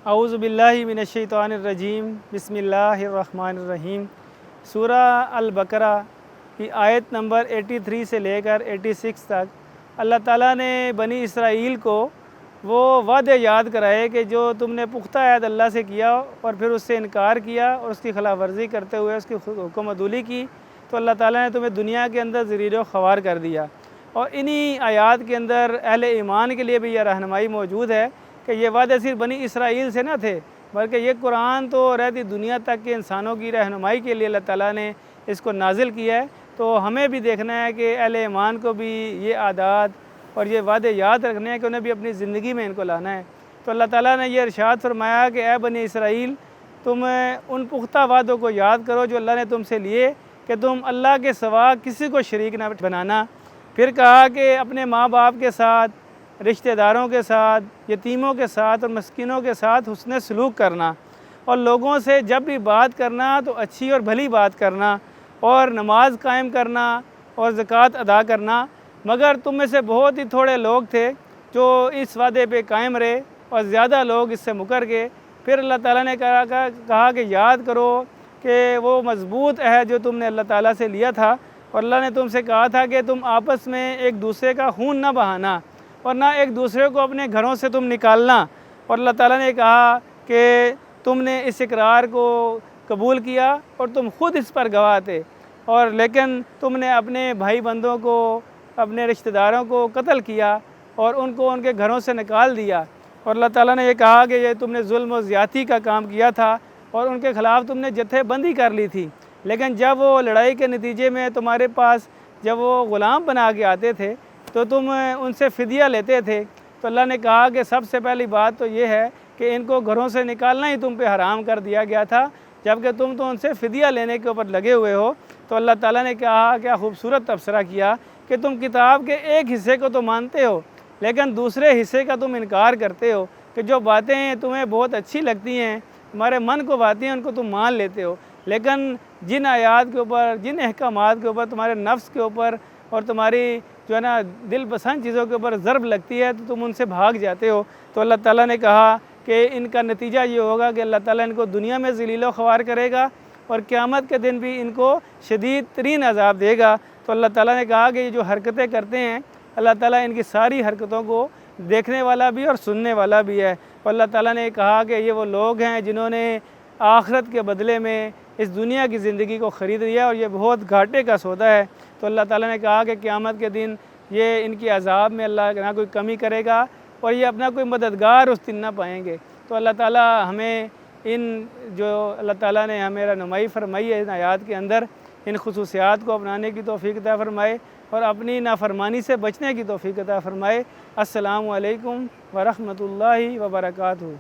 اعوذ باللہ من الشیطان الرجیم بسم اللہ الرحمن الرحیم۔ سورہ البقرہ کی آیت نمبر 83 سے لے کر 86 تک اللہ تعالیٰ نے بنی اسرائیل کو وہ وعدے یاد کرائے کہ جو تم نے پختہ عہد اللہ سے کیا اور پھر اس سے انکار کیا اور اس کی خلاف ورزی کرتے ہوئے اس کی حکم عدولی کی، تو اللہ تعالیٰ نے تمہیں دنیا کے اندر ذلیل و خوار کر دیا۔ اور انہی آیات کے اندر اہل ایمان کے لیے بھی یہ رہنمائی موجود ہے کہ یہ وعدے صرف بنی اسرائیل سے نہ تھے، بلکہ یہ قرآن تو رہتی دنیا تک کے انسانوں کی رہنمائی کے لیے اللہ تعالیٰ نے اس کو نازل کیا ہے۔ تو ہمیں بھی دیکھنا ہے کہ اہل ایمان کو بھی یہ عادات اور یہ وعدے یاد رکھنے ہیں کہ انہیں بھی اپنی زندگی میں ان کو لانا ہے۔ تو اللہ تعالیٰ نے یہ ارشاد فرمایا کہ اے بنی اسرائیل، تم ان پختہ وعدوں کو یاد کرو جو اللہ نے تم سے لیے کہ تم اللہ کے سوا کسی کو شریک نہ بنانا۔ پھر کہا کہ اپنے ماں باپ کے ساتھ، رشتہ داروں کے ساتھ، یتیموں کے ساتھ اور مسکینوں کے ساتھ حسن سلوک کرنا، اور لوگوں سے جب بھی بات کرنا تو اچھی اور بھلی بات کرنا، اور نماز قائم کرنا اور زکوٰۃ ادا کرنا۔ مگر تم میں سے بہت ہی تھوڑے لوگ تھے جو اس وعدے پہ قائم رہے اور زیادہ لوگ اس سے مکر گئے۔ پھر اللہ تعالیٰ نے کہا کہ یاد کرو کہ وہ مضبوط عہد جو تم نے اللہ تعالیٰ سے لیا تھا، اور اللہ نے تم سے کہا تھا کہ تم آپس میں ایک دوسرے کا خون نہ بہانا اور نہ ایک دوسرے کو اپنے گھروں سے تم نکالنا۔ اور اللہ تعالیٰ نے کہا کہ تم نے اس اقرار کو قبول کیا اور تم خود اس پر گواہ تھے، اور لیکن تم نے اپنے بھائی بندوں کو، اپنے رشتہ داروں کو قتل کیا اور ان کو ان کے گھروں سے نکال دیا۔ اور اللہ تعالیٰ نے یہ کہا کہ یہ تم نے ظلم و زیادتی کا کام کیا تھا اور ان کے خلاف تم نے جتھے بندی کر لی تھی، لیکن جب وہ لڑائی کے نتیجے میں تمہارے پاس جب وہ غلام بنا کے آتے تھے تو تم ان سے فدیہ لیتے تھے۔ تو اللہ نے کہا کہ سب سے پہلی بات تو یہ ہے کہ ان کو گھروں سے نکالنا ہی تم پہ حرام کر دیا گیا تھا، جبکہ تم تو ان سے فدیہ لینے کے اوپر لگے ہوئے ہو۔ تو اللہ تعالیٰ نے کہا، کیا خوبصورت تبصرہ کیا کہ تم کتاب کے ایک حصے کو تو مانتے ہو لیکن دوسرے حصے کا تم انکار کرتے ہو، کہ جو باتیں تمہیں بہت اچھی لگتی ہیں، تمہارے من کو باتیں ان کو تم مان لیتے ہو، لیکن جن آیات کے اوپر، جن احکامات کے اوپر تمہارے نفس کے اوپر اور تمہاری جو ہے نا دل پسند چیزوں کے اوپر ضرب لگتی ہے تو تم ان سے بھاگ جاتے ہو۔ تو اللہ تعالیٰ نے کہا کہ ان کا نتیجہ یہ ہوگا کہ اللہ تعالیٰ ان کو دنیا میں ذلیل و خوار کرے گا اور قیامت کے دن بھی ان کو شدید ترین عذاب دے گا۔ تو اللہ تعالیٰ نے کہا کہ یہ جو حرکتیں کرتے ہیں، اللہ تعالیٰ ان کی ساری حرکتوں کو دیکھنے والا بھی اور سننے والا بھی ہے۔ اور اللہ تعالیٰ نے کہا کہ یہ وہ لوگ ہیں جنہوں نے آخرت کے بدلے میں اس دنیا کی زندگی کو خرید لیا، اور یہ بہت گھاٹے کا سودا ہے۔ تو اللہ تعالیٰ نے کہا کہ قیامت کے دن یہ ان کی عذاب میں اللہ نہ کوئی کمی کرے گا اور یہ اپنا کوئی مددگار اس دن نہ پائیں گے۔ تو اللہ تعالیٰ ہمیں ان جو اللہ تعالیٰ نے ہمیں رہنمائی فرمائی ہے ان آیات کے اندر، ان خصوصیات کو اپنانے کی توفیق عطا فرمائے اور اپنی نافرمانی سے بچنے کی توفیق عطا فرمائے۔ السلام علیکم ورحمۃ اللہ وبرکاتہ۔